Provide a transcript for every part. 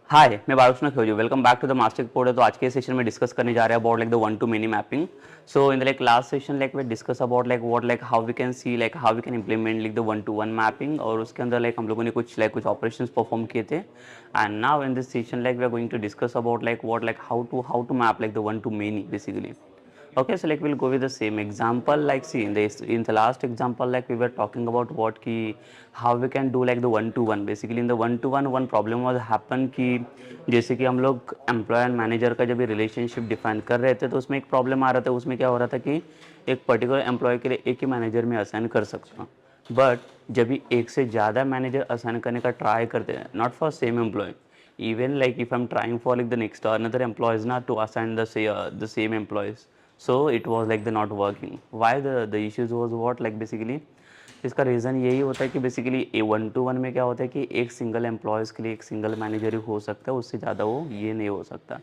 हाय, मैं Balakrishna Kheju. Welcome back to the master code. तो आज के सेशन में डिस्कस करने जा रहे हैं about like the one to many mapping. So in the like last session like we discuss about like what like how we can see like how we can implement like the one to one mapping, और उसके अंदर like हम लोगों ने कुछ operations perform किए थे। And now in this session like we are going to discuss about like what like how to map like the one to many basically. Okay, so like we'll go with the same example. Like see in the last example, like we were talking about what ki how we can do like the one to one. Basically in the one to one problem was happen कि जैसे कि हम लोग employ and manager का जब भी relationship define कर रहे थे तो उसमें एक प्रॉब्लम आ रहा था. उसमें क्या हो रहा था कि एक पर्टिकुलर एम्प्लॉय के लिए एक ही मैनेजर में असाइन कर सकता हूँ, बट जब भी एक से ज़्यादा मैनेजर असाइन करने का ट्राई करते हैं, not for same employee, even like if I'm trying for like the next another employees not to assign the same employees, so it was like the not working. Why the issues was what like basically इसका reason यही होता है कि basically A one to one में क्या होता है कि एक सिंगल एम्प्लॉयज़ के लिए एक सिंगल मैनेजर ही हो सकता है, उससे ज़्यादा वो ये नहीं हो सकता.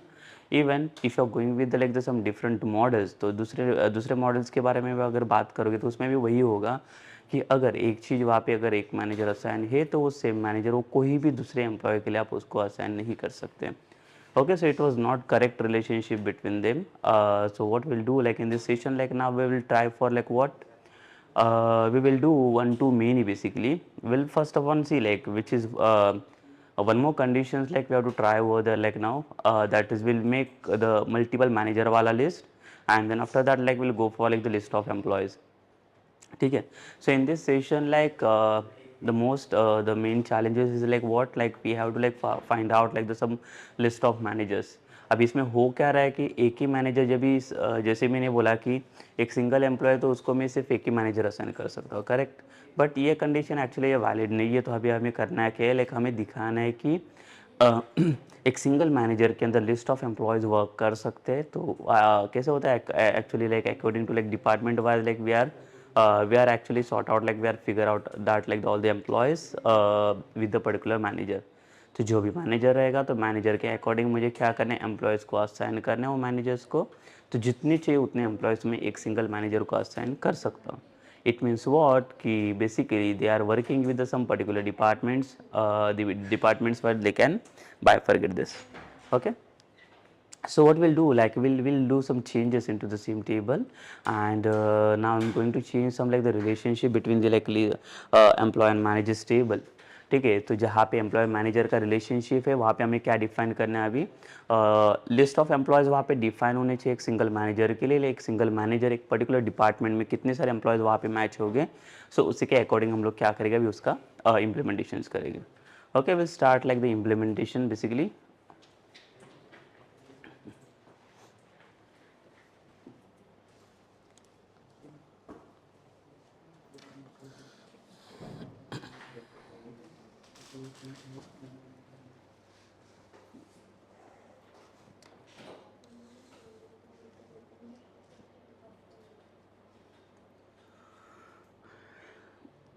Even if you are going with like the some different models, तो दूसरे मॉडल्स के बारे में भी अगर बात करोगे तो उसमें भी वही होगा कि अगर एक चीज़ वहाँ पे अगर एक मैनेजर असाइन है तो वो सेम मैनेजर वो कोई भी दूसरे एम्प्लॉय के लिए आप उसको असाइन नहीं कर सकते. Okay, so it was not correct relationship between them. So what we'll do like in this session, like now we will try for like what we will do one to many basically. We'll first of all see like which is one more conditions like we have to try over there like now, that is we'll make the multiple manager wala list, and then after that like we'll go for like the list of employees. ठीक है. So in this session like the main challenges is like what like we have to like find out like the some list of managers. अब इसमें हो क्या रहा है कि एक ही मैनेजर जब भी जैसे मैंने बोला कि एक सिंगल एम्प्लॉय तो उसको मैं सिर्फ एक ही मैनेजर असाइन कर सकता हूँ, करेक्ट. बट ये कंडीशन एक्चुअली ये वैलिड नहीं है. तो अभी हमें करना है क्या, लाइक हमें दिखाना है कि एक सिंगल मैनेजर के अंदर लिस्ट ऑफ एम्प्लॉयज़ वर्क कर सकते हैं. तो कैसे होता है actually like according to like department wise like we are actually sort out like we are figure out that like all the employees with the particular manager. तो जो भी मैनेजर रहेगा तो मैनेजर के अकॉर्डिंग मुझे क्या करना है, एम्प्लॉयज़ को असाइन करना है वो मैनेजर्स को. तो जितनी चाहिए उतने एम्प्लॉयज़ में एक सिंगल मैनेजर को असाइन कर सकता हूँ. इट मीन्स वॉट कि basically they are working with some particular departments, the departments where they can bifurcate this. Okay. So what we'll do like we'll do some changes into the same table, and now I'm going to change some like the relationship between the like employee and managers table. ठीक है. तो जहाँ पे employ manager का relationship है वहाँ पे हमें क्या डिफाइन करना है अभी, लिस्ट ऑफ एम्प्लॉयज़ वहाँ पे डिफाइन होने चाहिए एक सिंगल मैनेजर के लिए. एक सिंगल मैनेजर एक पर्टिकुलर डिपार्टमेंट में कितने सारे एम्प्लॉयज़ वहाँ पे मैच हो गए, सो उसी के अकॉर्डिंग हम लोग क्या करेंगे अभी उसका इम्प्लीमेंटेशन करेंगे. Okay, will start like the implementation basically.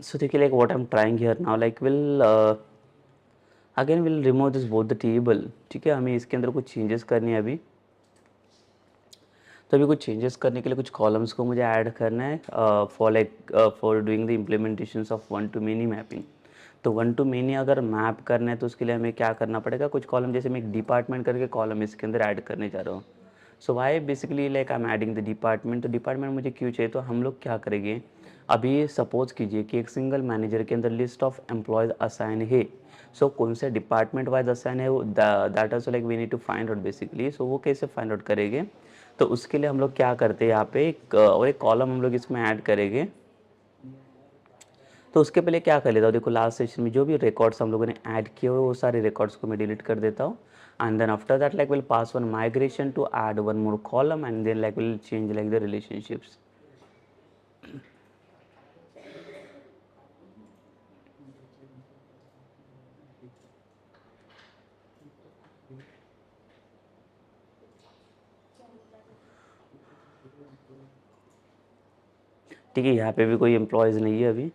So देखिए like what I'm trying here now like again we'll remove this both the table. ठीक है, हमें इसके अंदर कुछ चेंजेस करनी है अभी. तो अभी कुछ चेंजेस करने के लिए कुछ कॉलम्स को मुझे ऐड करना है for doing the implementations of one to many mapping. तो वन टू मेनी अगर मैप करना है तो उसके लिए हमें क्या करना पड़ेगा, कुछ कॉलम जैसे मैं एक डिपार्टमेंट करके कॉलम इसके अंदर ऐड करने जा रहा हूँ. So why basically like I am adding the department. तो डिपार्टमेंट मुझे क्यों चाहिए, तो हम लोग क्या करेंगे अभी सपोज कीजिए कि एक सिंगल मैनेजर के अंदर लिस्ट ऑफ एम्प्लॉयज़ असाइन है. सो कौन से डिपार्टमेंट वाइज असाइन है that also like we need to find out basically. So वो कैसे फाइंड आउट करेंगे, तो उसके लिए हम लोग क्या करते हैं यहाँ पे एक कॉलम हम लोग इसमें ऐड करेंगे. तो उसके पहले क्या कर लेता हूँ, देखो लास्ट सेशन में जो भी रिकॉर्ड्स हम लोगों ने ऐड किए हुए वो सारे रिकॉर्ड्स को मैं डिलीट कर देता हूँ. And then after that like will pass one migration to add one more column, and then like will change like the relationships. ठीक है, यहाँ पे भी कोई एम्प्लॉयज़ नहीं है अभी.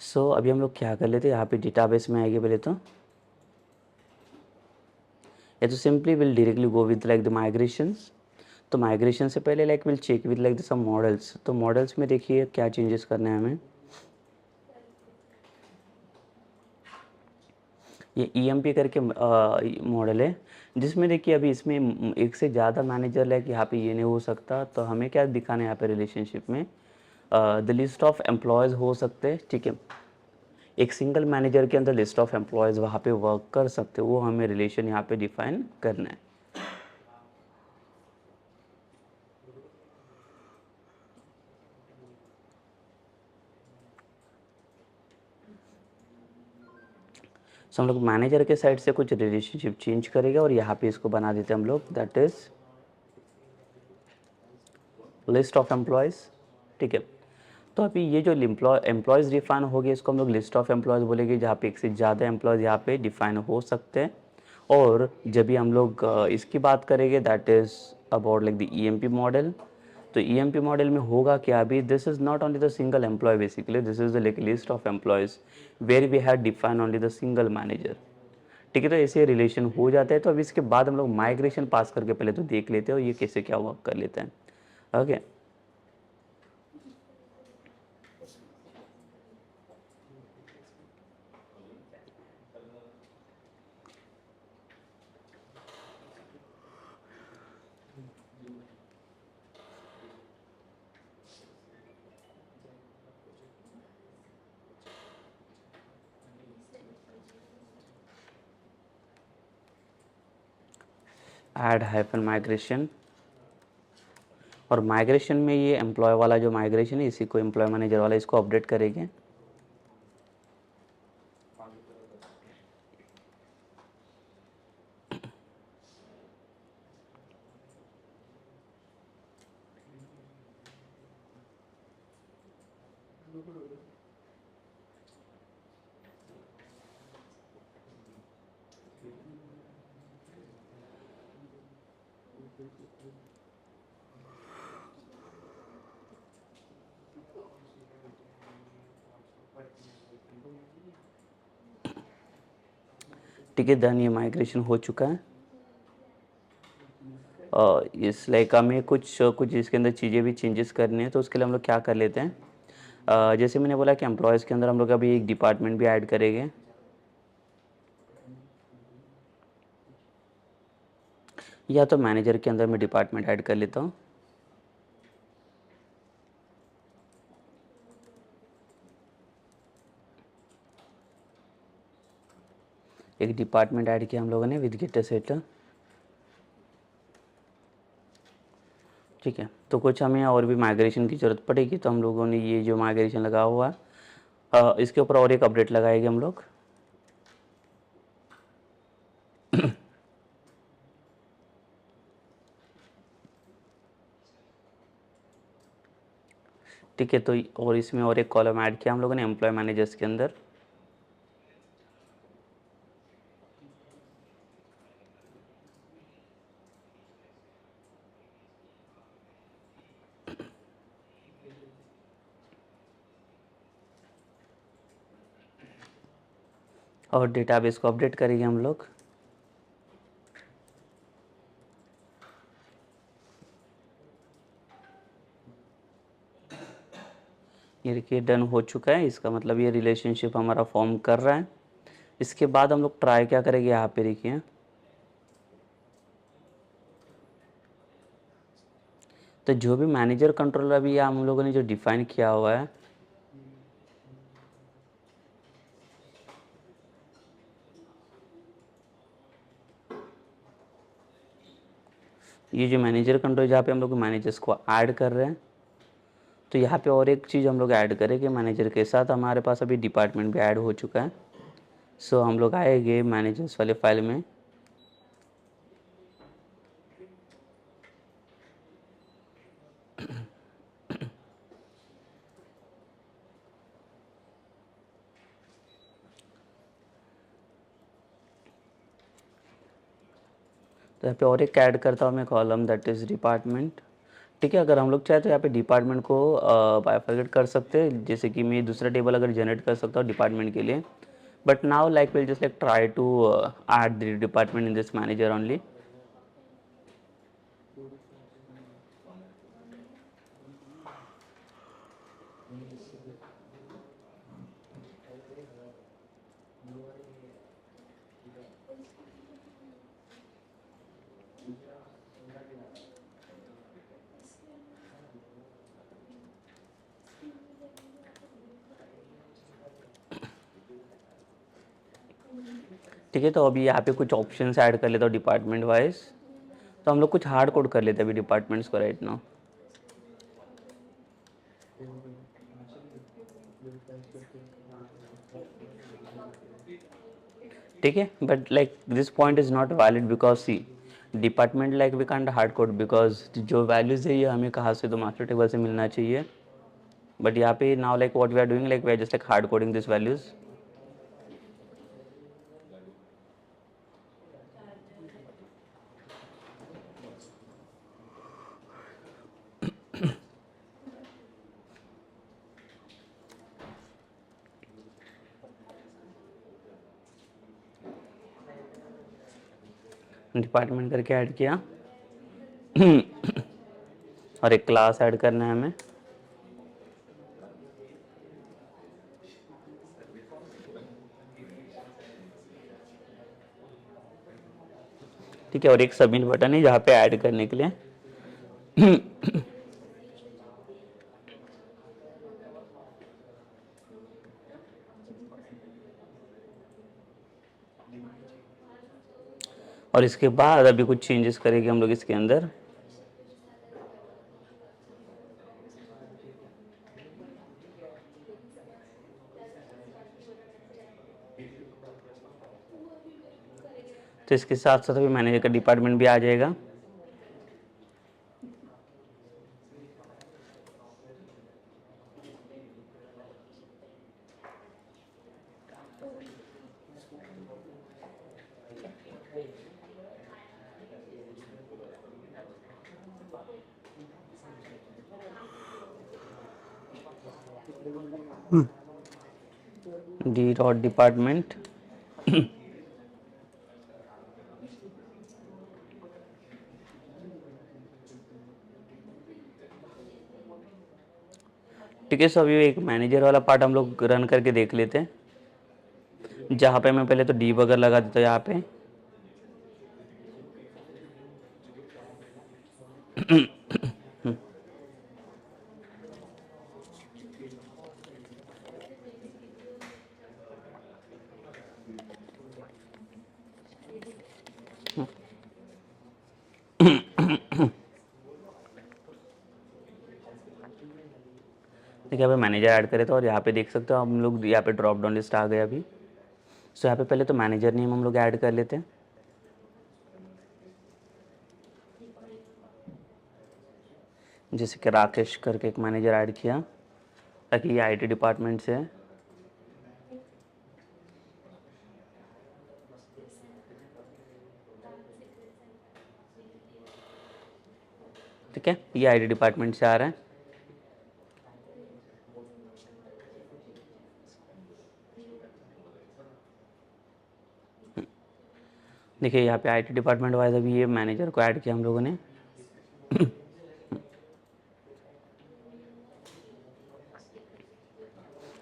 सो अभी हम लोग क्या कर लेते हैं, यहाँ पे डेटाबेस में आएंगे पहले तो, या तो simply will directly go with like the migrations. तो माइग्रेशन से पहले like will check with like some models. तो मॉडल्स में देखिए क्या चेंजेस करने हैं हमें। ये EMP करके मॉडल है, जिसमें देखिए अभी इसमें एक से ज़्यादा मैनेजर लाइक यहाँ पे ये नहीं हो सकता। तो हमें क्या दिखाना है यहाँ पे रिलेशनशिप में, द लिस्ट ऑफ एम्प्लॉयज़ हो सकते हैं, ठीक है। एक सिंगल मैनेजर के अंदर लिस्ट ऑफ एम्प्लॉयज़ वहाँ पे वर्क कर सकते, वो हमें रिलेशन यहाँ पे डिफाइन करना है। सो हम लोग मैनेजर के साइड से कुछ रिलेशनशिप चेंज करेंगे और यहाँ पे इसको बना देते हैं हम लोग, that is list of employees, ठीक है। तो अभी ये जो एम्प्लॉयज़ डिफाइन हो गया, इसको हम लोग लिस्ट ऑफ एम्प्लॉयज़ बोलेंगे, जहाँ पे एक से ज़्यादा एम्प्लॉयज़ यहाँ पे डिफाइन हो सकते हैं। और जब भी हम लोग इसकी बात करेंगे, that is about like the EMP model. तो EMP मॉडल में होगा क्या, अभी this is not only the single employee, basically this is the like list of employees where we have define only the single manager, ठीक है। तो ऐसे relation हो जाता है। तो अब इसके बाद हम लोग माइग्रेशन पास करके पहले तो देख लेते हैं और ये कैसे क्या वर्क कर लेते हैं, ओके। ऐड हाइफन माइग्रेशन, और माइग्रेशन में ये एम्प्लॉय वाला जो माइग्रेशन है, इसी को एम्प्लॉय मैनेजर वाला इसको अपडेट करेंगे। ठीक है, डन, ये माइग्रेशन हो चुका है। इस लाइक हमें कुछ कुछ इसके अंदर चीज़ें भी चेंजेस करनी है। तो उसके लिए हम लोग क्या कर लेते हैं, जैसे मैंने बोला कि एम्प्लॉयज़ के अंदर हम लोग अभी एक डिपार्टमेंट भी ऐड करेंगे, या तो मैनेजर के अंदर मैं डिपार्टमेंट ऐड कर लेता हूँ। एक डिपार्टमेंट ऐड किया हम लोगों ने विद गेटर सेटल, ठीक है। तो कुछ हमें और भी माइग्रेशन की ज़रूरत पड़ेगी, तो हम लोगों ने ये जो माइग्रेशन लगा हुआ है, इसके ऊपर और एक अपडेट लगाएंगे हम लोग। ठीक है, तो और इसमें और एक कॉलम ऐड किया हम लोगों ने एम्प्लॉय मैनेजर्स के अंदर। और डेटाबेस को अपडेट करेंगे हम लोग। ये देखिए डन हो चुका है, इसका मतलब ये रिलेशनशिप हमारा फॉर्म कर रहा है। इसके बाद हम लोग ट्राई क्या करेंगे, यहाँ पे देखिए, तो जो भी मैनेजर कंट्रोलर अभी हम लोगों ने जो डिफाइन किया हुआ है, ये जो मैनेजर कंट्रोल जहाँ पे हम लोग मैनेजर्स को ऐड कर रहे हैं, तो यहाँ पे और एक चीज़ हम लोग ऐड करें कि मैनेजर के साथ हमारे पास अभी डिपार्टमेंट भी ऐड हो चुका है। सो हम लोग आएंगे मैनेजर्स वाले फाइल में, तो यहाँ पे और एक ऐड करता हूँ मैं कॉलम, दैट इज़ डिपार्टमेंट, ठीक है। अगर हम लोग चाहे तो यहाँ पे डिपार्टमेंट को बायफरगेट कर सकते हैं, जैसे कि मैं दूसरा टेबल अगर जनरेट कर सकता हूँ डिपार्टमेंट के लिए, but now like will just like try to add the department in this manager only. ठीक है, तो अभी यहाँ पे कुछ ऑप्शंस ऐड कर लेता हूँ डिपार्टमेंट वाइज। तो हम लोग कुछ हार्ड कोड कर लेते हैं अभी डिपार्टमेंट्स को राइट नाउ। ठीक है, but like this point is not valid because see department like we can't hard code because जो वैल्यूज है ये हमें कहाँ से, तो मास्टर टेबल से मिलना चाहिए। बट यहाँ पे now like what we are doing, like we are just like hard coding this values. Department करके ऐड किया और एक क्लास ऐड करना है हमें। ठीक है, और एक सबमिट बटन है जहाँ पे ऐड करने के लिए। और इसके बाद अभी कुछ चेंजेस करेंगे हम लोग इसके अंदर। तो इसके साथ साथ अभी मैनेजर का डिपार्टमेंट भी आ जाएगा। D dot department. ठीक है, सो अभी एक मैनेजर वाला पार्ट हम लोग रन करके देख लेते हैं, जहाँ पे मैं पहले तो डीबगर लगा देता हूँ यहाँ पे। देखिए यहाँ पे मैनेजर ऐड करे तो, और यहाँ पे देख सकते हो हम लोग, यहाँ पे ड्रॉप डाउन लिस्ट आ गया अभी। सो यहाँ पे पहले तो मैनेजर नेम हम लोग ऐड कर लेते हैं। जैसे कि राकेश करके एक मैनेजर ऐड किया, ताकि ये आईटी डिपार्टमेंट से है। ठीक है, ये आईटी डिपार्टमेंट से आ रहा है। देखिए यहाँ पे आईटी डिपार्टमेंट वाइज अभी ये मैनेजर को ऐड किया हम लोगों ने।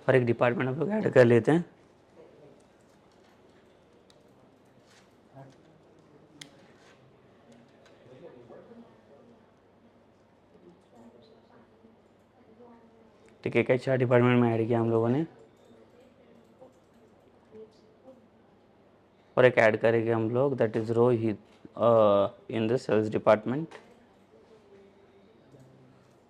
और एक डिपार्टमेंट हम लोग ऐड कर लेते हैं। ठीक है, एचआर डिपार्टमेंट में ऐड किया हम लोगों ने। और एक ऐड करेंगे हम लोग, that is Rohit in the sales department.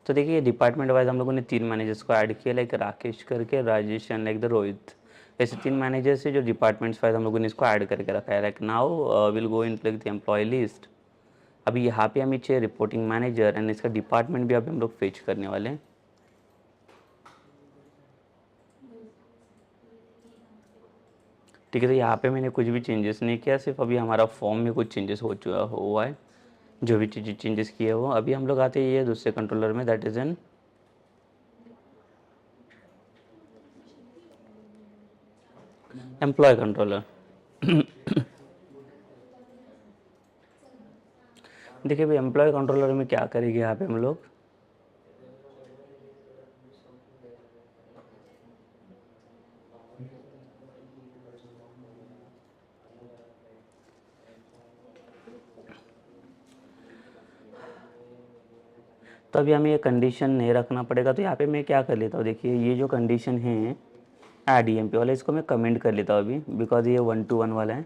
तो देखिए डिपार्टमेंट वाइज हम लोगों ने 3 मैनेजर्स को ऐड किया, लाइक राकेश करके, Rajesh and like the Rohit. ऐसे 3 मैनेजर्स है जो डिपार्टमेंट्स वाइज हम लोगों ने इसको ऐड करके रखा है। Like now will go in the employee list. अभी यहाँ पे हमें चाहिए रिपोर्टिंग मैनेजर, एंड इसका डिपार्टमेंट भी अभी हम लोग फेच करने वाले हैं। ठीक है, तो यहाँ पे मैंने कुछ भी चेंजेस नहीं किया, सिर्फ अभी हमारा फॉर्म में कुछ चेंजेस हो चुका हुआ है। जो भी चेंजेस किए वो अभी हम लोग आते हैं ये दूसरे कंट्रोलर में, that is an employee controller. देखिए भाई एम्प्लॉय कंट्रोलर में क्या करेंगे यहाँ पे हम लोग, तो अभी हमें ये कंडीशन नहीं रखना पड़ेगा, तो यहाँ पे मैं क्या कर लेता हूँ, देखिए ये जो कंडीशन है ऐड ईएमपी वाला, इसको मैं कमेंट कर लेता हूँ अभी, बिकॉज ये 1 to 1 वाला है।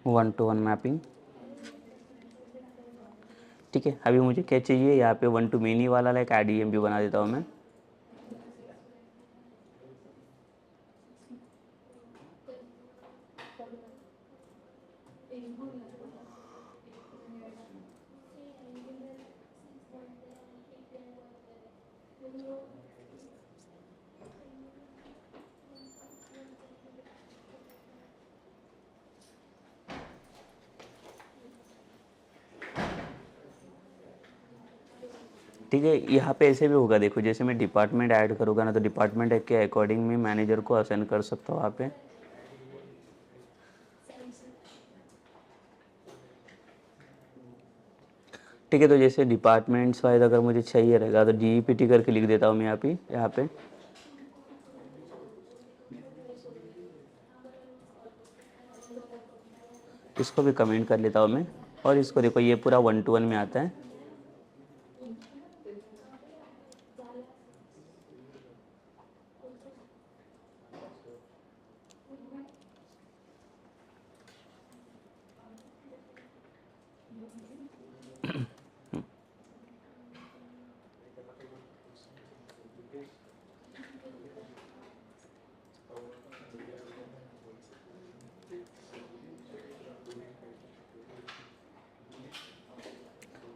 वन टू वन मैपिंग, ठीक है। अभी मुझे क्या चाहिए, यहाँ पे 1 to many वाला लाइक ऐड ईएमपी बना देता हूँ मैं। ठीक है, यहाँ पे ऐसे भी होगा, देखो जैसे मैं डिपार्टमेंट ऐड करूँगा ना, तो डिपार्टमेंट के अकॉर्डिंग मैं मैनेजर को असाइन कर सकता हूँ यहाँ पे। ठीक है, तो जैसे डिपार्टमेंट्स वाइज अगर मुझे चाहिए रहेगा तो डीईपीटी करके लिख देता हूँ मैं यहाँ पे। इसको भी कमेंट कर लेता हूँ मैं, और इसको देखो ये पूरा 1 to 1 में आता है।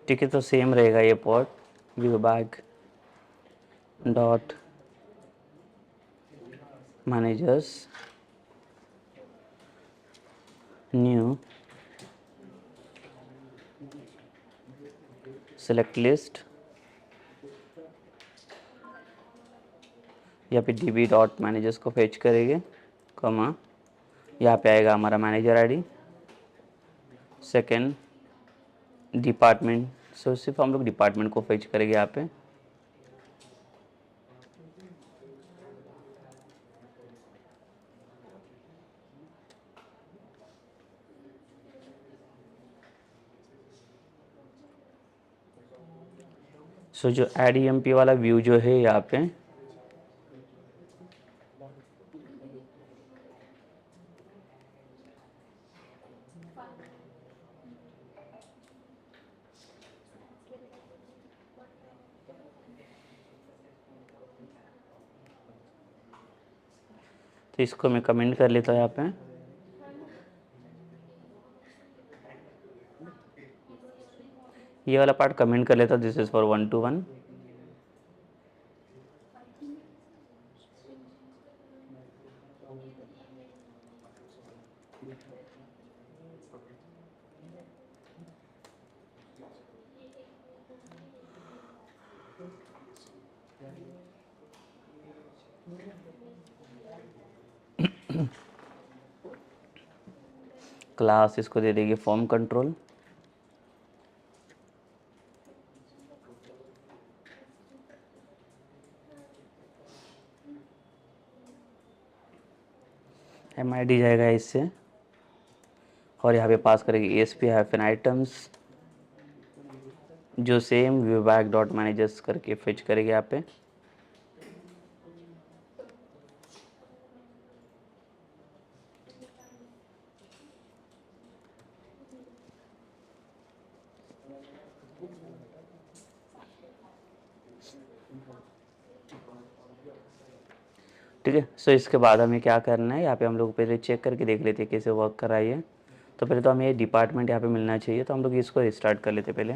ठीक है, तो सेम रहेगा ये पॉट, विभाग dot managers new select list, या फिर डीबी डॉट मैनेजर्स को फेच करेंगे, कमा यहाँ पे आएगा हमारा मैनेजर आईडी, सेकेंड डिपार्टमेंट, सो सिर्फ हम लोग डिपार्टमेंट को फेच करेंगे यहाँ पे। सो जो एड ईएमपी वाला व्यू जो है यहाँ पे, तो इसको मैं कमेंट कर लेता हूँ यहाँ पे। ये वाला पार्ट कमेंट कर लेता हूँ, this is for 1 to 1। Class इसको दे देंगे फॉर्म कंट्रोल, MID जाएगा इससे, और यहाँ पे पास करेंगे ESP- आइटम्स, जो सेम विभाग डॉट मैनेजर्स करके फेच करेंगे यहाँ पे। ठीक है, सो इसके बाद हमें क्या करना है, यहाँ पे हम लोग पहले चेक करके देख लेते हैं कैसे वर्क कर रहा है ये। तो पहले तो हमें ये डिपार्टमेंट यहाँ पे मिलना चाहिए, तो हम लोग इसको रिस्टार्ट कर लेते पहले।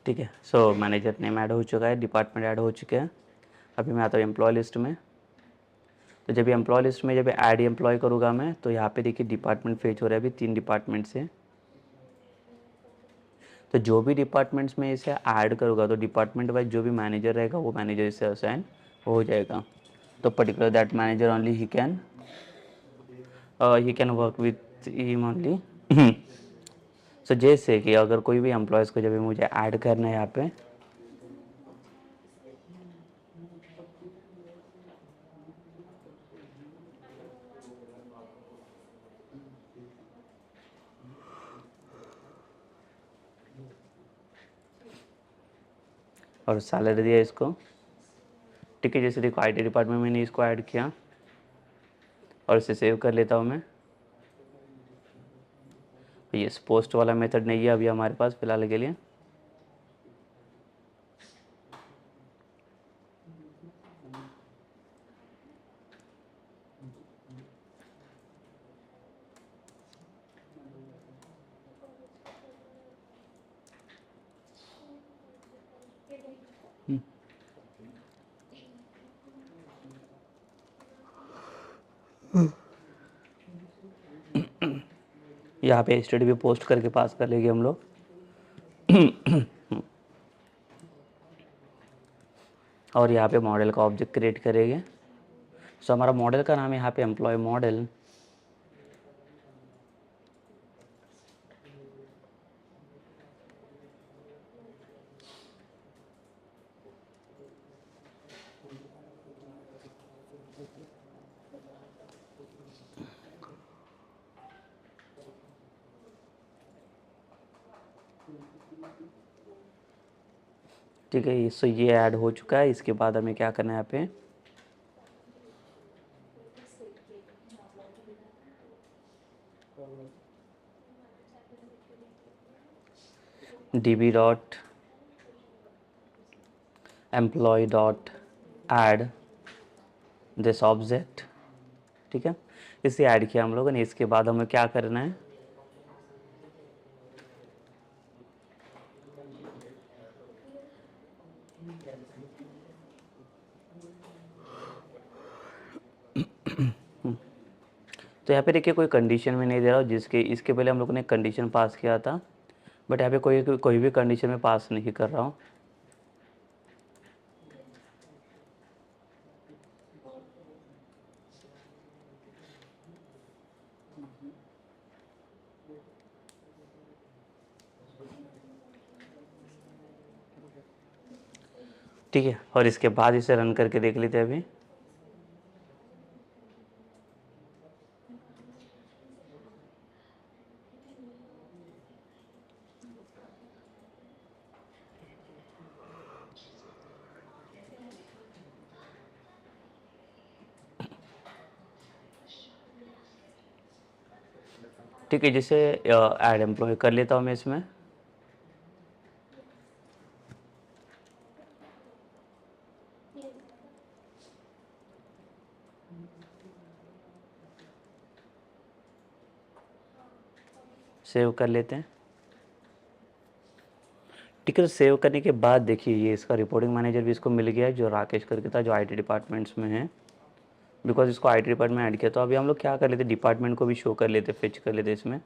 ठीक है, सो मैनेजर नेम ऐड हो चुका है, डिपार्टमेंट ऐड हो चुके हैं। अभी मैं आता हूँ एम्प्लॉय लिस्ट में। तो जब एम्प्लॉय लिस्ट में जब ऐड एम्प्लॉय करूँगा मैं, तो यहाँ पे देखिए डिपार्टमेंट फेच हो रहा है अभी 3 डिपार्टमेंट से। तो जो भी डिपार्टमेंट्स में इसे ऐड करूँगा, तो डिपार्टमेंट वाइज जो भी मैनेजर रहेगा वो मैनेजर इसे असाइन हो जाएगा। तो पर्टिकुलर दैट मैनेजर ओनली ही can work with him only. So जैसे कि अगर कोई भी एम्प्लॉयज़ को जब भी मुझे ऐड करना है यहाँ पे, और सैलरी दिया इसको, ठीक है। जैसे देखो IT डिपार्टमेंट में मैंने इसको ऐड किया और इसे सेव कर लेता हूँ मैं। ये पोस्ट वाला मेथड नहीं है अभी हमारे पास फिलहाल के लिए। यहाँ पे स्टडी भी पोस्ट करके पास कर लेंगे हम लोग। और यहाँ पे मॉडल का ऑब्जेक्ट क्रिएट करेंगे। सो हमारा मॉडल का नाम है यहाँ पे एम्प्लॉय मॉडल। ठीक है, सो ये ऐड हो चुका है। इसके बाद हमें क्या करना है यहाँ पे, db dot employ dot add this object, ठीक है। इसे ऐड किया हम लोगों ने। इसके बाद हमें क्या करना है, तो यहाँ पे देखिए कोई कंडीशन में नहीं दे रहा हूँ, जिसके इसके पहले हम लोगों ने कंडीशन पास किया था, बट यहाँ पे कोई भी कंडीशन में पास नहीं कर रहा हूँ। ठीक है, और इसके बाद इसे रन करके देख लेते हैं अभी। ठीक है, जैसे ऐड एम्प्लॉय कर लेता हूँ मैं इसमें। सेव कर लेते हैं। ठीक है, तो सेव करने के बाद देखिए ये इसका रिपोर्टिंग मैनेजर भी इसको मिल गया है, जो राकेश करके था, जो IT डिपार्टमेंट्स में है। बिकॉज इसको IT डिपार्टमेंट में ऐड किया। तो अभी हम लोग क्या कर लेते, डिपार्टमेंट को भी शो कर लेते, फेच कर लेते इसमें।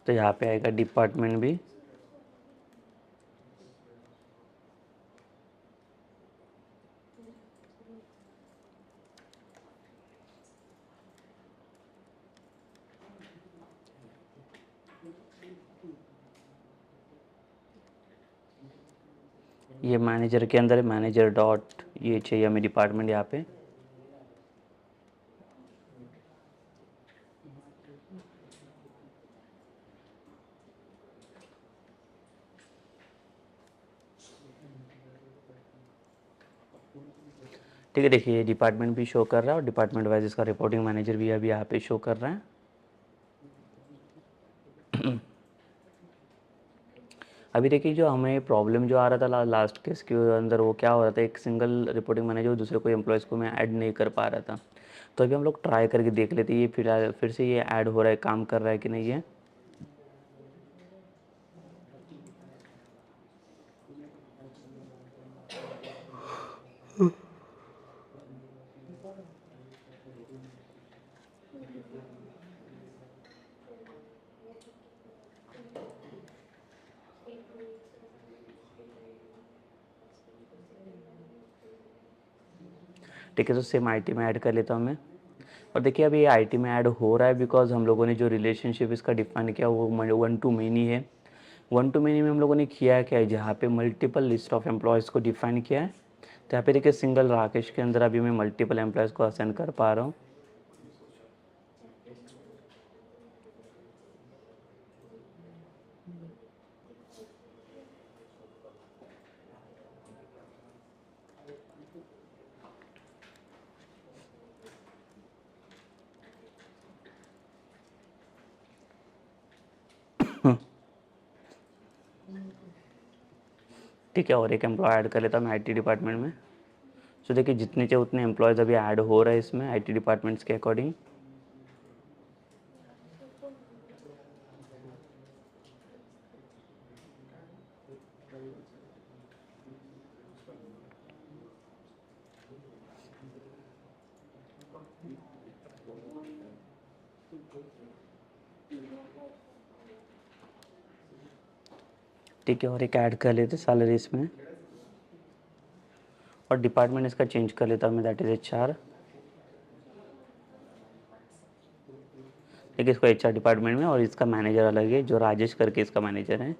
तो यहाँ पे आएगा डिपार्टमेंट भी। ये मैनेजर के अंदर है, मैनेजर डॉट ये चाहिए हमें डिपार्टमेंट यहाँ पे। ठीक है, देखिए ये डिपार्टमेंट भी शो कर रहा है और डिपार्टमेंट वाइज इसका रिपोर्टिंग मैनेजर भी अभी यहाँ पे शो कर रहा है। अभी देखिए जो हमें प्रॉब्लम जो आ रहा था लास्ट केस के अंदर, वो क्या हो रहा था, एक सिंगल रिपोर्टिंग मैनेजर दूसरे कोई एम्प्लॉयज़ को मैं ऐड नहीं कर पा रहा था। तो अभी हम लोग ट्राई करके देख लेते हैं ये फिर से ये ऐड हो रहा है, काम कर रहा है कि नहीं है। ठीक है, तो सेम आईटी में ऐड कर लेता हूँ मैं। और देखिए अभी ये आईटी में ऐड हो रहा है बिकॉज हम लोगों ने जो रिलेशनशिप इसका डिफाइन किया वो 1 to many है। 1 to many में हम लोगों ने किया क्या है, जहाँ पे मल्टीपल लिस्ट ऑफ एम्प्लॉयज़ को डिफाइन किया है, तो यहाँ पे देखिए सिंगल राकेश के अंदर अभी मैं मल्टीपल एम्प्लॉयज़ को असाइन कर पा रहा हूँ। ठीक है, और एक एम्प्लॉय ऐड कर लेता हूँ मैं आईटी डिपार्टमेंट में। सो देखिए जितने चाहिए उतने एम्प्लॉयज़ अभी ऐड हो रहे हैं इसमें आईटी डिपार्टमेंट्स के अकॉर्डिंग। ठीक है, और एक ऐड कर लेते सैलरी इसमें, और डिपार्टमेंट इसका चेंज कर लेता हूँ मैं, दैट इज़ एचआर। देखिए इसको एचआर डिपार्टमेंट में, और इसका मैनेजर अलग है जो राजेश करके इसका मैनेजर है।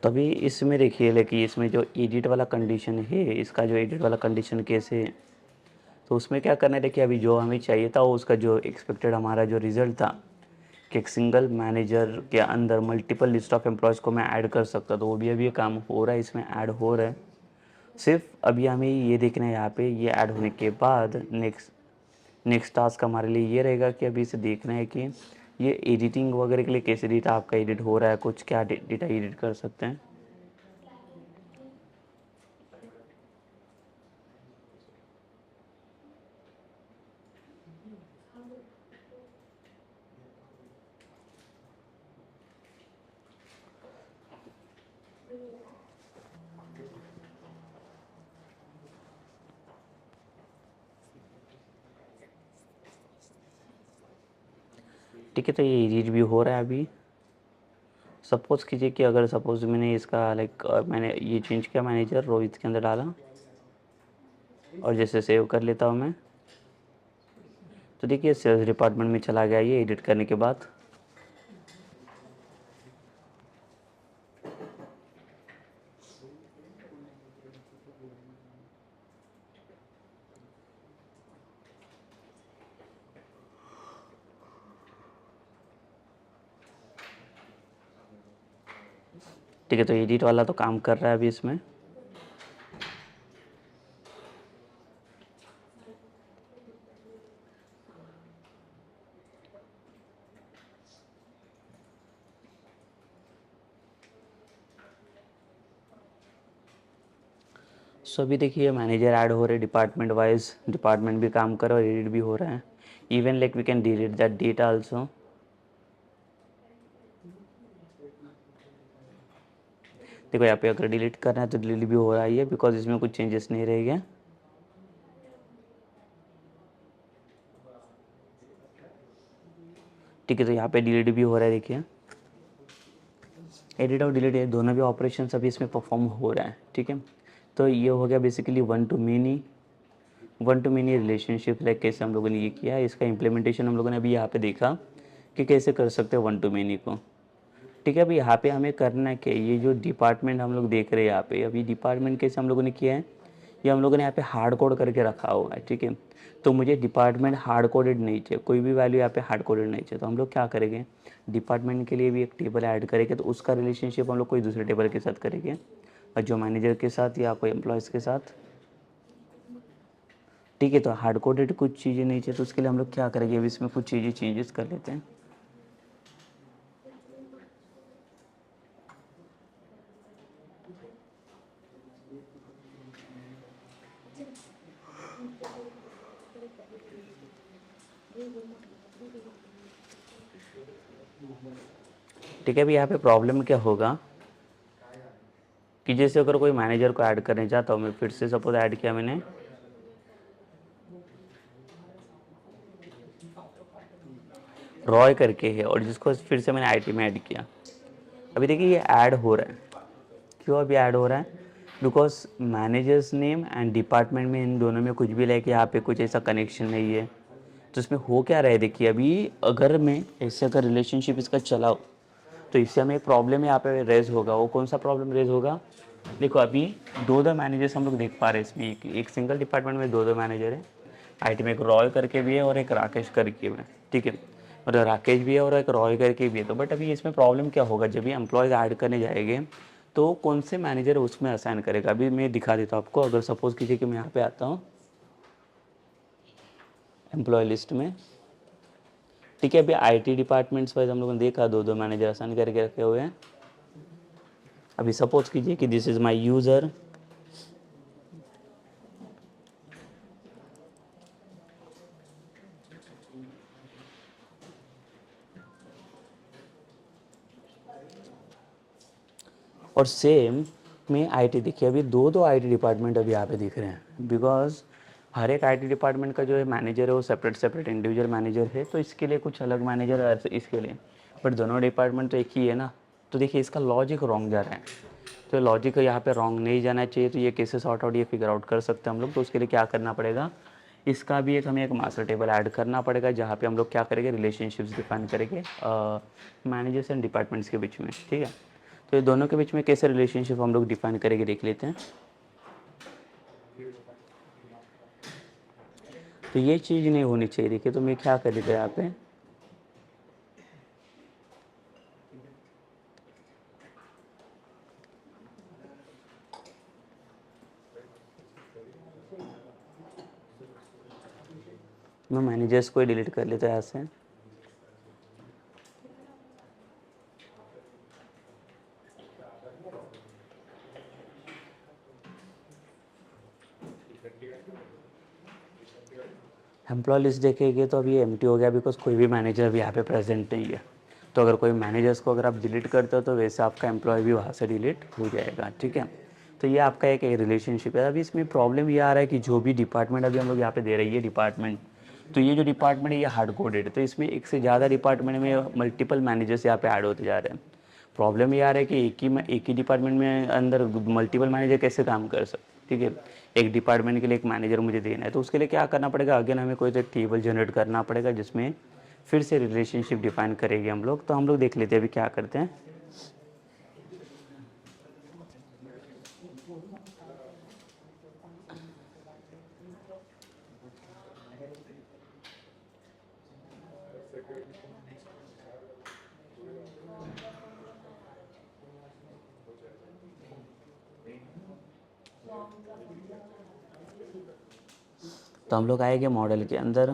तभी इसमें देखिए लेकिन इसमें जो एडिट वाला कंडीशन है, इसका जो एडिट वाला कंडीशन कैसे है, तो उसमें क्या करना है, देखिए अभी जो हमें चाहिए था वो उसका जो एक्सपेक्टेड हमारा जो रिज़ल्ट था कि एक सिंगल मैनेजर के अंदर मल्टीपल लिस्ट ऑफ एम्प्लॉयज़ को मैं ऐड कर सकता, तो वो भी अभी ये काम हो रहा है, इसमें ऐड हो रहा है। सिर्फ अभी हमें ये देखना है यहाँ पे, ये ऐड होने के बाद नेक्स्ट टास्क हमारे लिए ये रहेगा कि अभी इसे देखना है कि ये एडिटिंग वगैरह के लिए कैसे डेटा आपका एडिट हो रहा है, कुछ क्या डेटा एडिट कर सकते हैं। ठीक है, तो ये एडिट भी हो रहा है अभी। सपोज़ कीजिए कि अगर सपोज़ मैंने इसका मैंने ये चेंज किया, मैनेजर रोहित के अंदर डाला, और जैसे सेव कर लेता हूँ मैं, तो देखिए सेल्स डिपार्टमेंट में चला गया ये एडिट करने के बाद। ठीक है, तो एडिट वाला तो काम कर रहा है अभी इसमें। सो अभी देखिए मैनेजर ऐड हो रहे हैं डिपार्टमेंट वाइज, डिपार्टमेंट भी काम कर रहा है और एडिट भी हो रहा है। Even like we can delete that data also. देखो यहाँ पे अगर डिलीट करना है तो डिलीट भी हो रहा है बिकॉज इसमें कुछ चेंजेस नहीं रहेगा। ठीक है, तो यहाँ पे डिलीट भी हो रहा है, देखिए एडिट और डिलीट ये दोनों भी ऑपरेशन अभी इसमें परफॉर्म हो रहा है। ठीक है, तो ये हो गया basically 1 to many relationship, like कैसे हम लोगों ने ये किया है, इसका इम्प्लीमेंटेशन हम लोगों ने अभी यहाँ पे देखा कि कैसे कर सकते हैं 1 to many को। ठीक है, अभी यहाँ पे हमें करना है कि ये जो डिपार्टमेंट हम लोग देख रहे हैं यहाँ पे, अभी डिपार्टमेंट कैसे हम लोगों ने किया है, ये हम लोगों ने यहाँ पे हार्ड कोड करके रखा हुआ है। ठीक है, तो मुझे डिपार्टमेंट हार्ड कोडेड नहीं चाहिए, कोई भी वैल्यू यहाँ पे हार्ड कोडेड नहीं चाहिए, तो हम लोग क्या करेंगे, डिपार्टमेंट के लिए भी एक टेबल ऐड करेंगे, तो उसका रिलेशनशिप हम लोग कोई दूसरे टेबल के साथ करेंगे, और जो मैनेजर के साथ या कोई एम्प्लॉयज़ के साथ। ठीक है, तो हार्ड कोडेड कुछ चीज़ें नहीं चाहिए, तो उसके लिए हम लोग क्या करेंगे, अभी इसमें कुछ चीज़ें चेंजेस कर लेते हैं। ठीक है, अभी यहाँ पे प्रॉब्लम क्या होगा कि जैसे अगर कोई मैनेजर को ऐड करने चाहता हूँ मैं, फिर से सपोज ऐड किया मैंने, रॉय करके है और जिसको फिर से मैंने आईटी में ऐड किया। अभी देखिए ये ऐड हो रहा है, क्यों अभी ऐड हो रहा है? Because managers name and department में इन दोनों में कुछ भी लाइक यहाँ पे कुछ ऐसा कनेक्शन नहीं है। तो इसमें हो क्या रहा है देखिए, अभी अगर मैं ऐसे अगर रिलेशनशिप इसका चलाओ तो इससे हमें एक प्रॉब्लम यहाँ पे रेज होगा। वो कौन सा प्रॉब्लम रेज होगा? देखो अभी दो मैनेजर्स हम लोग देख पा रहे हैं इसमें, एक सिंगल डिपार्टमेंट में दो मैनेजर है। आईटी में एक रॉय करके भी है और एक राकेश करके भी है, ठीक है। और राकेश भी है और एक रॉय करके भी है। तो बट अभी इसमें प्रॉब्लम क्या होगा, जब भी एम्प्लॉयज़ ऐड करने जाएंगे तो कौन से मैनेजर उसमें असाइन करेगा? अभी मैं दिखा देता हूँ आपको। अगर सपोज कीजिए कि मैं यहाँ पे आता हूँ एम्प्लॉय लिस्ट में, ठीक है। अभी आईटी डिपार्टमेंट्स वाइज हम लोगों ने देखा दो मैनेजर असाइन करके रखे हुए हैं। अभी सपोज कीजिए कि दिस इज़ माय यूज़र, और सेम में आईटी देखिए, अभी दो आईटी डिपार्टमेंट अभी यहाँ पे दिख रहे हैं। बिकॉज हर एक आईटी डिपार्टमेंट का जो है मैनेजर है वो सेपरेट सेपरेट इंडिविजुअल मैनेजर है, तो इसके लिए कुछ अलग मैनेजर है इसके लिए। बट दोनों डिपार्टमेंट तो एक ही है ना। तो देखिए इसका लॉजिक रॉन्ग जा रहा है। तो लॉजिक यहाँ पे रॉन्ग नहीं जाना चाहिए। तो ये कैसे सॉर्ट आउट, ये फिगर आउट कर सकते हैं हम लोग। तो उसके लिए क्या करना पड़ेगा, इसका भी एक हमें एक मास्टर टेबल ऐड करना पड़ेगा, जहाँ पे हम लोग क्या करेंगे, रिलेशनशिप्स डिफाइन करेंगे मैनेजर्स एंड डिपार्टमेंट्स के बीच में, ठीक है। तो ये दोनों के बीच में कैसे रिलेशनशिप हम लोग डिफाइन करेंगे देख लेते हैं। तो ये चीज़ नहीं होनी चाहिए। देखिए तो मैं क्या कर देता यहाँ पे, मैं मैनेजर्स को ही डिलीट कर लेता यहाँ से। एम्प्लॉय लिस्ट देखेंगे तो अभी एम्प्टी हो गया, बिकॉज कोई भी मैनेजर अभी यहाँ पे प्रेजेंट नहीं है। तो अगर कोई मैनेजर्स को अगर आप डिलीट करते हो तो वैसे आपका एम्प्लॉय भी वहाँ से डिलीट हो जाएगा, ठीक है। तो ये आपका एक रिलेशनशिप है। अभी इसमें प्रॉब्लम ये आ रहा है कि जो भी डिपार्टमेंट अभी हम लोग यहाँ पे दे रही है डिपार्टमेंट, तो ये जो डिपार्टमेंट है ये हार्ड कोडेड है। तो इसमें एक से ज़्यादा डिपार्टमेंट में मल्टीपल मैनेजर्स यहाँ पे ऐड होते जा रहे हैं। प्रॉब्लम ये आ रहा है कि एक ही डिपार्टमेंट में अंदर मल्टीपल मैनेजर कैसे काम कर सकते, ठीक है। एक डिपार्टमेंट के लिए एक मैनेजर मुझे देना है, तो उसके लिए क्या करना पड़ेगा, अगेन हमें कोई एक टेबल जनरेट करना पड़ेगा जिसमें फिर से रिलेशनशिप डिफाइन करेंगे हम लोग। तो हम लोग देख लेते हैं अभी क्या करते हैं। तो हम लोग आएंगे मॉडल के अंदर,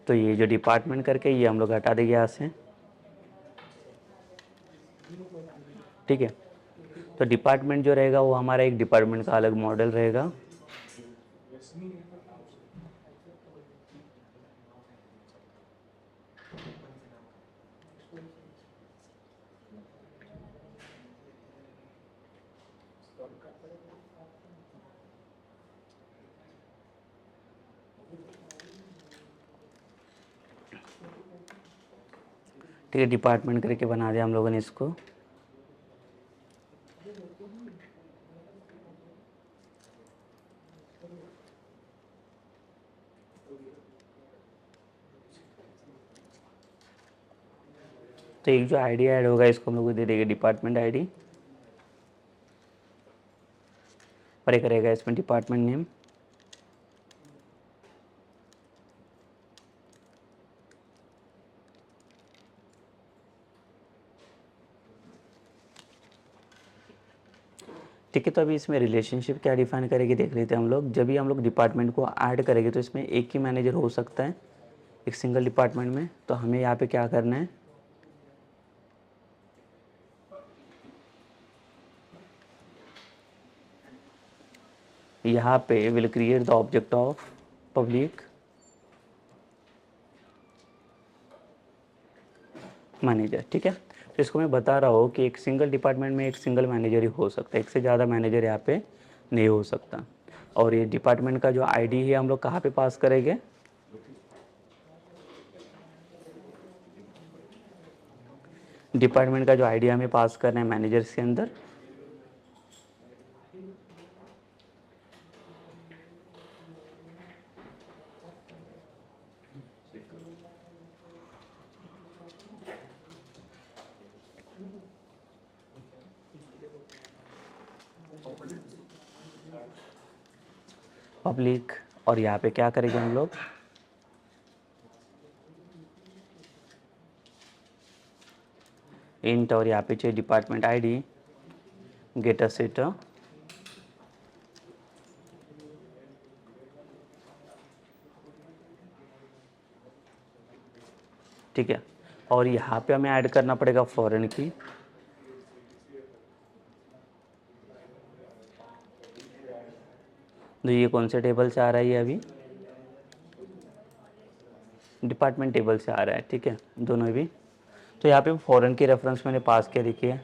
तो ये जो डिपार्टमेंट करके ये हम लोग हटा देंगे यहाँ से, ठीक है। तो डिपार्टमेंट जो रहेगा वो हमारा एक डिपार्टमेंट का अलग मॉडल रहेगा। ठीक है, डिपार्टमेंट करके बना दिया हम लोगों ने इसको। तो एक जो आईडी ऐड होगा इसको हम लोग को दे देंगे डिपार्टमेंट आईडी, और एक रहेगा इसमें डिपार्टमेंट नेम। ठीक है, तो अभी इसमें रिलेशनशिप क्या डिफाइन करेंगे देख लेते हैं हम लोग। जब भी हम लोग डिपार्टमेंट को ऐड करेंगे तो इसमें एक ही मैनेजर हो सकता है एक सिंगल डिपार्टमेंट में। तो हमें यहाँ पे क्या करना है, यहाँ पे will create the object of public manager, ठीक है। तो इसको मैं बता रहा हूँ कि एक सिंगल डिपार्टमेंट में एक सिंगल मैनेजर ही हो सकता है, एक से ज़्यादा मैनेजर यहाँ पे नहीं हो सकता। और ये डिपार्टमेंट का जो आईडी है हम लोग कहाँ पे पास करेंगे, डिपार्टमेंट का जो आईडी हमें पास करना है मैनेजर्स के अंदर। पब्लिक, और यहाँ पे क्या करेंगे हम लोग, इंट, और यहाँ पे चाहिए डिपार्टमेंट आईडी गेट सेट, ठीक है। और यहाँ पे हमें ऐड करना पड़ेगा फॉरेन की, तो ये कौन से टेबल से आ रहा है, ये अभी डिपार्टमेंट टेबल से आ रहा है, ठीक है, दोनों भी। तो यहाँ पे फॉरेन की रेफरेंस मैंने पास किया, देखिए।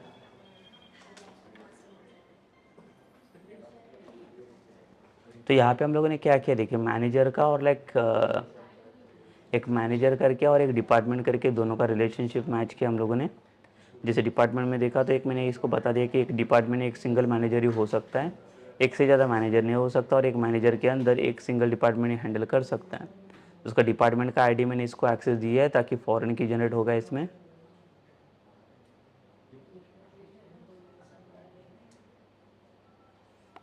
तो यहाँ पे हम लोगों ने क्या किया, देखिए मैनेजर का और एक मैनेजर करके और एक डिपार्टमेंट करके दोनों का रिलेशनशिप मैच किया हम लोगों ने। जैसे डिपार्टमेंट में देखा तो एक मैंने इसको बता दिया कि एक डिपार्टमेंट में एक सिंगल मैनेजर ही हो सकता है, एक से ज़्यादा मैनेजर नहीं हो सकता, और एक मैनेजर के अंदर एक सिंगल डिपार्टमेंट ही हैंडल कर सकता है। उसका डिपार्टमेंट का आईडी मैंने इसको एक्सेस दिया है ताकि फॉरेन की जनरेट होगा इसमें।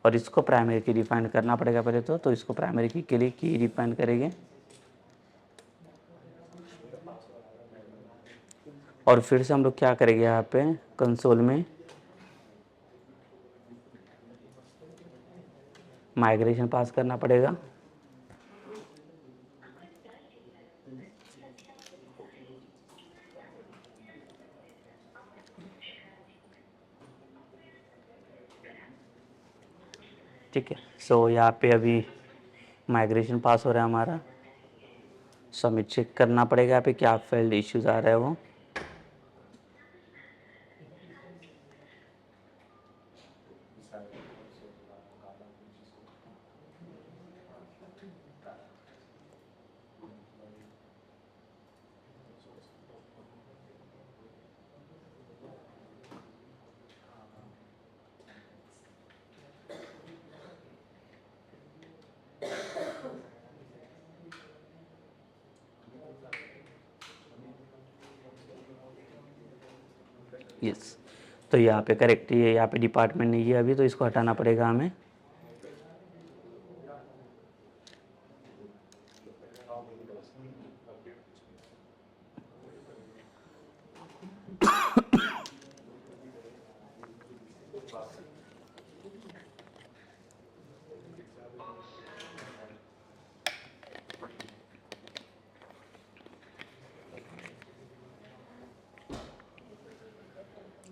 और इसको प्राइमरी की डिफाइन करना पड़ेगा पहले तो इसको प्राइमरी की के लिए की डिफाइन करेंगे, और फिर से हम लोग क्या करेंगे, यहाँ पे कंसोल में माइग्रेशन पास करना पड़ेगा। ठीक है, सो यहाँ पे अभी माइग्रेशन पास हो रहा है हमारा। सो हमें चेक करना पड़ेगा यहाँ पे क्या फेल्ड इश्यूज आ रहा है वो। यस, तो यहाँ पे करेक्ट ही है, यहाँ पे डिपार्टमेंट नहीं है अभी, तो इसको हटाना पड़ेगा हमें।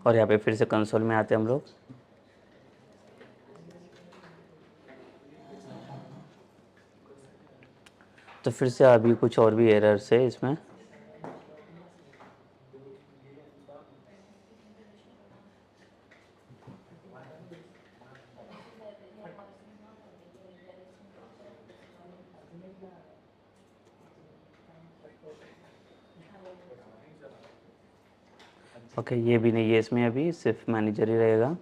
और यहाँ पे फिर से कंसोल में आते हैं हम लोग। तो फिर से अभी कुछ और भी एरर्स है इसमें। ओके, ये भी नहीं है इसमें, अभी सिर्फ मैनेजर ही रहेगा।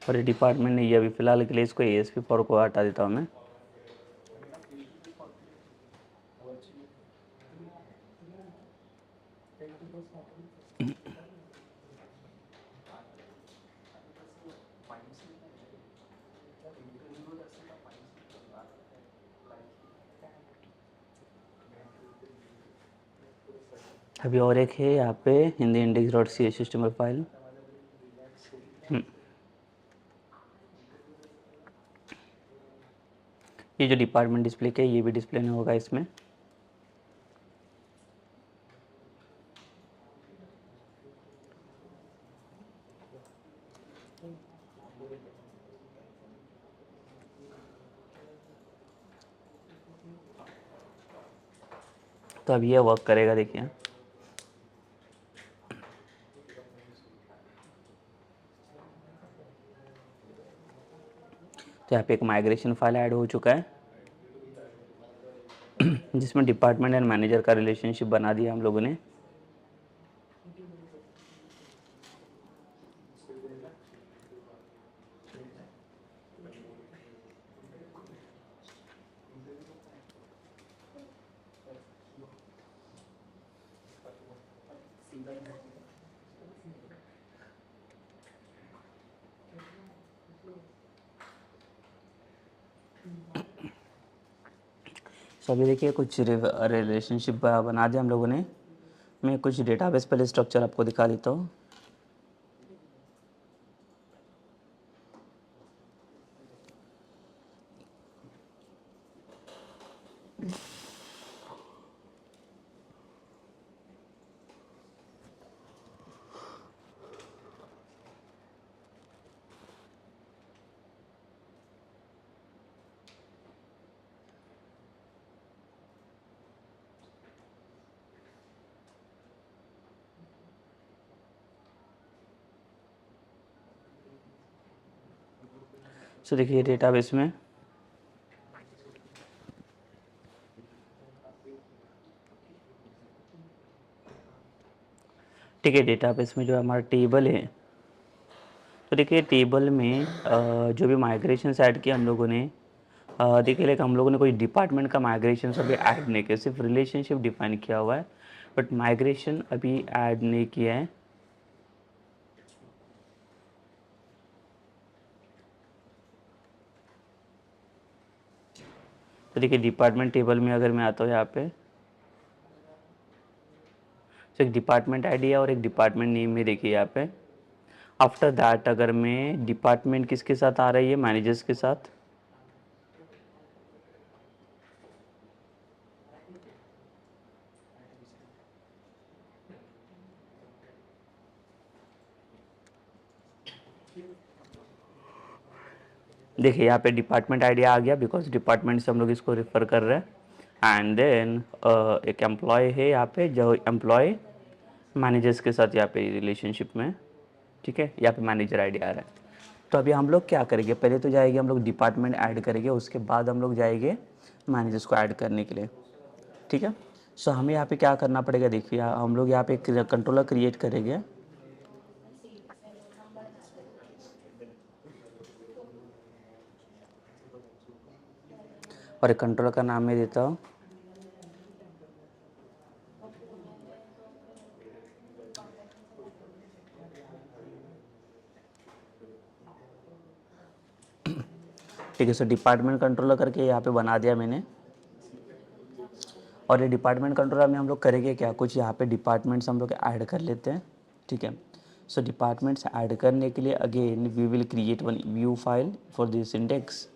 और ये डिपार्टमेंट नहीं है अभी फ़िलहाल के लिए, इसको ASP4 को हटा देता हूँ मैं। अभी और एक है यहाँ पे Hindi index dot C system file. ये जो डिपार्टमेंट डिस्प्ले किया ये भी डिस्प्ले नहीं होगा इसमें। तो अब ये वर्क करेगा, देखिए। तो यहाँ पे एक माइग्रेशन फाइल ऐड हो चुका है जिसमें डिपार्टमेंट एंड मैनेजर का रिलेशनशिप बना दिया हम लोगों ने। सो अभी देखिए कुछ रिलेशनशिप बना दिया हम लोगों ने। मैं कुछ डेटाबेस पहले स्ट्रक्चर आपको दिखा देता हूँ। सो देखिए डेटाबेस में ठीक है, डेटाबेस में जो हमारा टेबल है, तो देखिए टेबल में जो भी माइग्रेशन ऐड किया हम लोगों ने, देखिए लाइक हम लोगों ने कोई डिपार्टमेंट का माइग्रेशन अभी ऐड नहीं किया, सिर्फ रिलेशनशिप डिफाइन किया हुआ है, बट माइग्रेशन अभी ऐड नहीं किया है। तो देखिए डिपार्टमेंट टेबल में अगर मैं आता हूँ यहाँ पे, तो एक डिपार्टमेंट आईडी है और एक डिपार्टमेंट नेम में देखिए यहाँ पे। आफ्टर दैट अगर मैं डिपार्टमेंट किसके साथ आ रही है, मैनेजर्स के साथ। देखिए यहाँ पे डिपार्टमेंट आइडिया आ गया बिकॉज डिपार्टमेंट से हम लोग इसको रेफर कर रहे हैं। एंड देन एक एम्प्लॉय है यहाँ पे, जो एम्प्लॉय मैनेजर्स के साथ यहाँ पे रिलेशनशिप में, ठीक है। यहाँ पे मैनेजर आइडिया आ रहा है। तो अभी हम लोग क्या करेंगे, पहले तो जाएंगे हम लोग डिपार्टमेंट ऐड करेंगे, उसके बाद हम लोग जाएंगे मैनेजर्स को ऐड करने के लिए, ठीक है। सो हमें यहाँ पे क्या करना पड़ेगा, देखिए हम लोग यहाँ पे कंट्रोलर क्रिएट करेंगे। और एक कंट्रोलर का नाम मैं देता हूँ ठीक है। सो डिपार्टमेंट कंट्रोलर करके यहाँ पे बना दिया मैंने। और ये डिपार्टमेंट कंट्रोलर में हम लोग करेंगे क्या, कुछ यहाँ पे डिपार्टमेंट्स हम लोग ऐड कर लेते हैं, ठीक है। सो डिपार्टमेंट्स ऐड करने के लिए again we will create one view file for this index.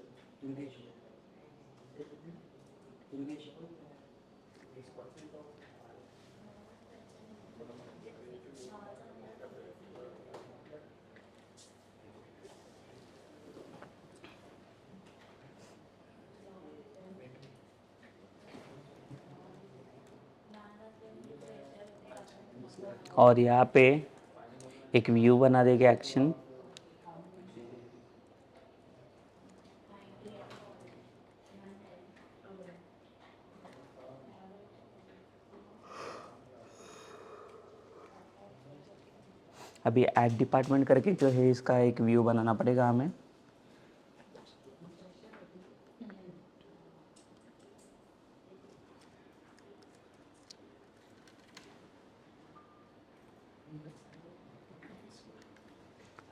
और यहाँ पे एक व्यू बना देंगे एक्शन। अभी ऐड डिपार्टमेंट करके जो है इसका एक व्यू बनाना पड़ेगा हमें।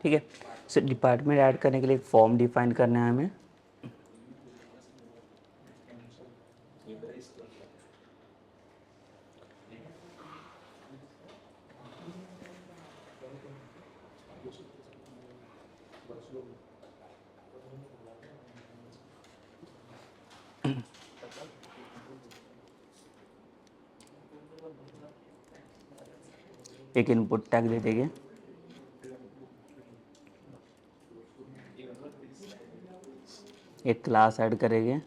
ठीक है। सो डिपार्टमेंट ऐड करने के लिए एक फॉर्म डिफाइन करना है हमें। एक इनपुट टैग दे देंगे, एक क्लास ऐड करेंगे,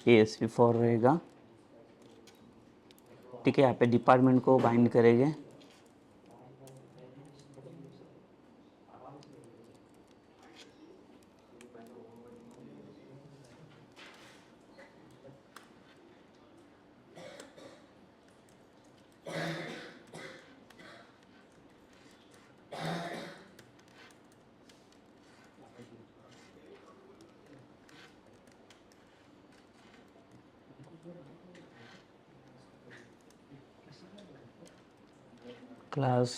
ASP4 रहेगा, ठीक है। यहाँ पे डिपार्टमेंट को बाइंड करेंगे, क्लास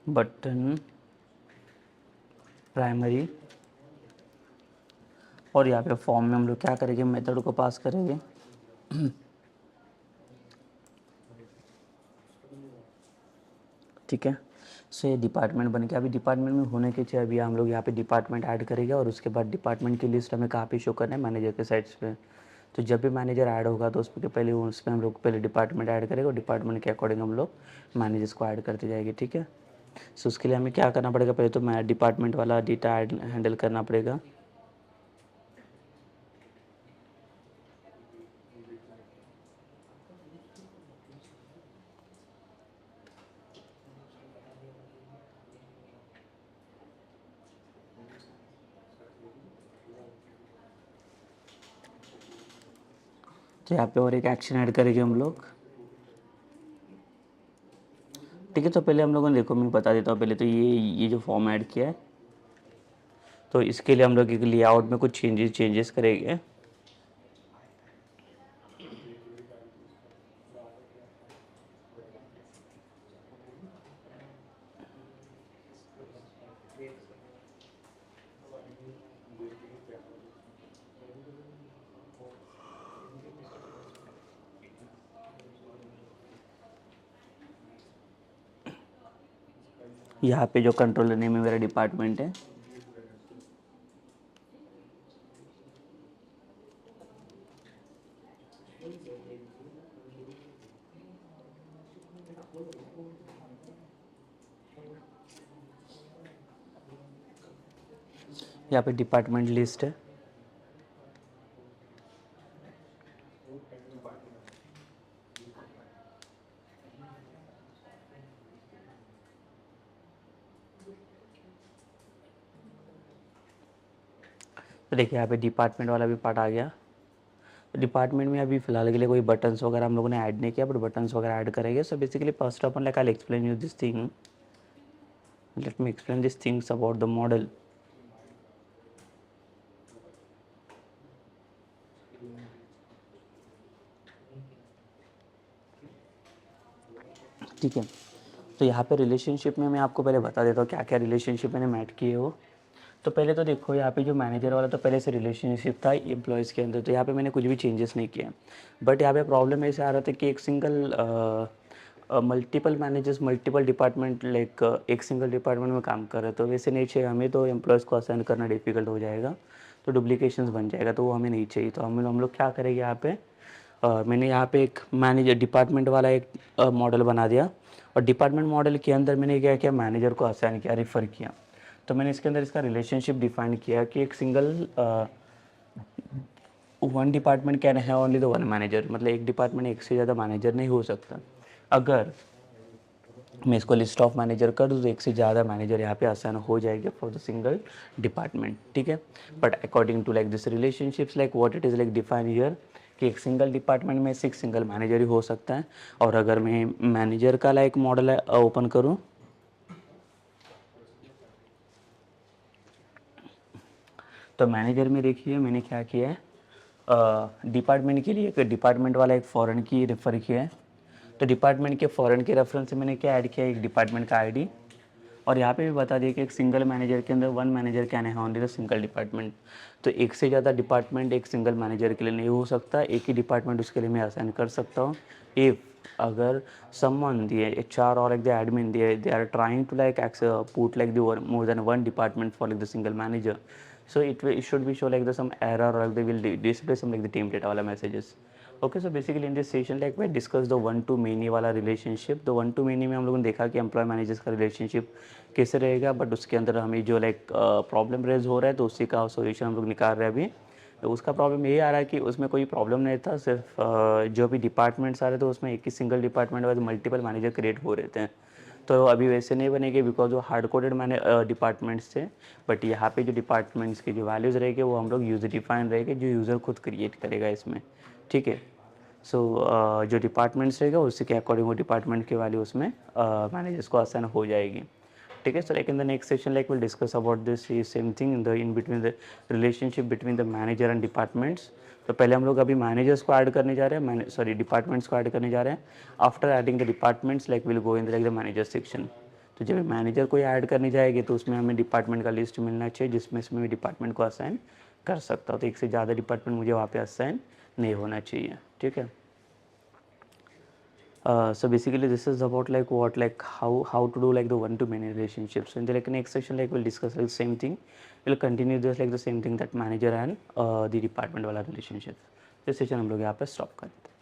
बटन प्राइमरी, और यहाँ पे फॉर्म में हम लोग क्या करेंगे, मेथड को पास करेंगे, ठीक है। सो ये डिपार्टमेंट बन गया। अभी डिपार्टमेंट में होने के चाहिए, अभी हम लोग यहाँ पे डिपार्टमेंट ऐड करेंगे और उसके बाद डिपार्टमेंट की लिस्ट हमें कहाँ पे शो करना है, मैनेजर के साइड्स पे। तो जब भी मैनेजर ऐड होगा तो उसके पहले उसमें हम लोग पहले डिपार्टमेंट ऐड करेंगे और डिपार्टमेंट के अकॉर्डिंग हम लोग मैनेजर्स को ऐड करते जाएंगे, ठीक है। सो उसके लिए हमें क्या करना पड़ेगा, पहले तो मैं डिपार्टमेंट वाला डेटा हैंडल करना पड़ेगा। तो यहाँ पे और एक एक्शन ऐड करेंगे हम लोग, ठीक है। तो पहले हम लोगों ने, देखो मैं बता देता हूँ, पहले तो ये जो फॉर्म ऐड किया है, तो इसके लिए हम लोग एक लेआउट में कुछ चेंजेस करेंगे। यहाँ पे जो कंट्रोलर नेम है मेरा डिपार्टमेंट है, यहाँ पे डिपार्टमेंट लिस्ट है, तो देखिए यहाँ पे डिपार्टमेंट वाला भी पार्ट आ गया। तो डिपार्टमेंट में अभी फिलहाल के लिए कोई बटन्स वगैरह हम लोगों ने ऐड नहीं किया, बट बटन्स वगैरह ऐड करेंगे। So basically first of all like I explain you this thing, let me explain this things about the model. ठीक है, तो यहाँ पे रिलेशनशिप में मैं आपको पहले बता देता हूँ क्या क्या रिलेशनशिप मैंने मैट किए हो। तो पहले तो देखो यहाँ पे जो मैनेजर वाला तो पहले से रिलेशनशिप था एम्प्लॉयज़ के अंदर, तो यहाँ पे मैंने कुछ भी चेंजेस नहीं किए। बट यहाँ पे प्रॉब्लम ऐसे आ रहा था कि एक single multiple managers multiple department like एक सिंगल डिपार्टमेंट में काम कर रहे, तो वैसे नहीं चाहिए हमें, तो एम्प्लॉयज़ को असाइन करना डिफिकल्ट हो जाएगा, तो डुप्लीकेशंस बन जाएगा, तो वो हमें नहीं चाहिए। तो हम लोग क्या करेंगे यहाँ पे, मैंने यहाँ पे एक मैनेजर डिपार्टमेंट वाला एक मॉडल बना दिया, और डिपार्टमेंट मॉडल के अंदर मैंने क्या किया, मैनेजर को असाइन किया, रेफ़र किया। तो मैंने इसके अंदर इसका रिलेशनशिप डिफाइन किया कि एक सिंगल वन डिपार्टमेंट कैन है ओनली द वन मैनेजर, मतलब एक डिपार्टमेंट एक से ज़्यादा मैनेजर नहीं हो सकता। अगर मैं इसको लिस्ट ऑफ मैनेजर कर दूँ तो एक से ज़्यादा मैनेजर यहाँ पे आसान हो जाएगा फॉर द सिंगल डिपार्टमेंट, ठीक है। But according to like this relationships like what it is like define here कि एक सिंगल डिपार्टमेंट में 6 सिंगल मैनेजर ही हो सकता है। और अगर मैं मैनेजर का लाइक मॉडल ओपन करूँ, तो मैनेजर में देखिए मैंने क्या किया है, डिपार्टमेंट के लिए एक डिपार्टमेंट वाला एक फॉरेन की रेफ़र किया है। तो डिपार्टमेंट के फॉरेन के रेफरेंस से मैंने क्या ऐड किया, एक डिपार्टमेंट का आईडी, और यहाँ पे भी बता दिया कि एक सिंगल मैनेजर के अंदर वन मैनेजर क्या है ओनली द सिंगल डिपार्टमेंट। तो एक से ज़्यादा डिपार्टमेंट एक सिंगल मैनेजर के लिए नहीं हो सकता, एक ही डिपार्टमेंट उसके लिए मैं असाइन कर सकता हूँ। इफ़ अगर someone the HR or like the admin they are trying to like put like the more than one department for like the single manager, so it should be show like the some error or they will display some like the team data wala messages. Okay, so basically in this session like we discuss the one to many वाला relationship. तो one two many में हम लोगों ने देखा कि employ managers का relationship कैसे रहेगा, बट उसके अंदर हमें जो लाइक प्रॉब्लम रेज हो रहा है तो उसी का सोल्यूशन हम लोग निकाल रहे हैं अभी. तो उसका प्रॉब्लम ये आ रहा है कि उसमें कोई प्रॉब्लम नहीं था, सिर्फ जो भी डिपार्टमेंट्स आ रहे थे उसमें एक ही single department wise multiple manager create हो रहे थे. तो अभी वैसे नहीं बनेंगे बिकॉज वो हार्ड कोडेड मैंने डिपार्टमेंट्स थे, बट यहाँ पे जो डिपार्टमेंट्स की जो वैल्यूज़ रहेंगे वो हम लोग यूज़र डिफाइन रहेंगे, जो यूज़र खुद क्रिएट करेगा इसमें. ठीक है. सो जो डिपार्टमेंट्स रहेगा उसी के अकॉर्डिंग वो डिपार्टमेंट की वैल्यू उसमें मैनेजर्स को असाइन हो जाएगी. ठीक है. So like in the next session like will discuss about this same thing in between the relationship between the manager and departments. तो पहले हम लोग अभी मैनेजर्स को ऐड करने जा रहे हैं, सॉरी डिपार्टमेंट्स को ऐड करने जा रहे हैं. After adding the departments like will go in like the manager section. तो जब मैनेजर को ऐड करने जाएगी तो उसमें हमें डिपार्टमेंट का लिस्ट मिलना चाहिए जिसमें इसमें भी डिपार्टमेंट को असाइन कर सकता हूँ. तो एक से ज़्यादा डिपार्टमेंट मुझे वहाँ पे असाइन नहीं होना चाहिए. ठीक है. So basically this is about like what like how to do like the one to many relationships. So in the like next section like we'll discuss like same thing. We'll continue just like the same thing that manager and the department वाला relationship. तो इस session हम लोग यहाँ पे stop करते हैं.